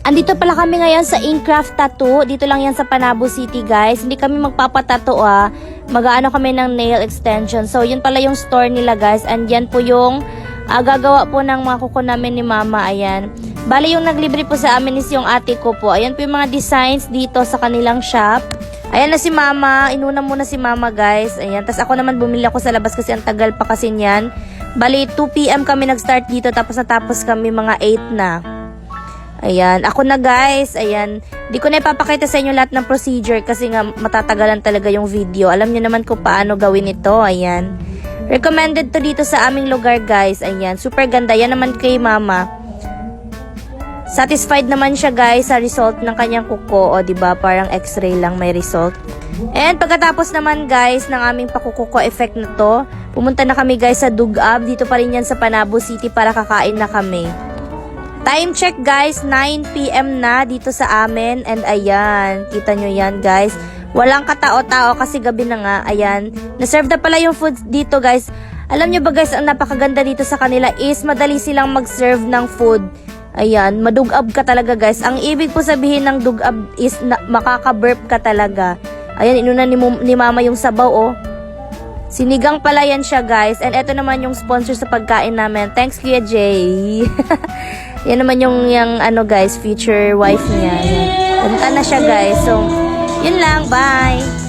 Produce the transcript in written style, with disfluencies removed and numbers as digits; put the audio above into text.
Andito pala kami ngayon sa Incraft Tattoo. Dito lang yan sa Panabo City, guys. Hindi kami magpapatato Mag-aano kami ng nail extension. So, yun pala yung store nila, guys. And yan po yung gagawa po ng mga kuko namin ni Mama. Ayan. Bali, yung naglibre po sa amin is yung ate ko po. Ayan po yung mga designs dito sa kanilang shop. Ayan na si Mama. Inuna muna si Mama, guys. Ayan. Tapos ako naman bumili ako sa labas kasi ang tagal pa kasi niyan. Bali, 2 PM kami nag-start dito. Tapos natapos kami mga 8 na. Ayan, ako na guys, ayan, di ko na ipapakita sa inyo lahat ng procedure kasi nga matatagalan talaga yung video. Alam niyo naman kung paano gawin ito, ayan. Recommended to dito sa aming lugar guys, ayan, super ganda, yan naman kay Mama. Satisfied naman siya guys sa result ng kanyang kuko, o diba, parang x-ray lang may result. And pagkatapos naman guys ng aming pakukuko effect na to, pumunta na kami guys sa Dugab, dito pa rin yan sa Panabo City para kakain na kami. Time check guys, 9 PM na dito sa amin. And ayan, kita nyo yan guys. Walang katao-tao kasi gabi na nga. Ayan, naserve na pala yung food dito guys. Alam nyo ba guys, ang napakaganda dito sa kanila is madali silang mag-serve ng food. Ayan, madugab ka talaga guys. Ang ibig po sabihin ng dugab is makaka-burp ka talaga. Ayan, inuna ni Mama yung sabaw oh. Sinigang pala yan siya guys. And eto naman yung sponsor sa pagkain namin. Thanks Kuya Jay. Yan naman yung ano guys, future wife niya. Punta na siya guys. So, yun lang. Bye!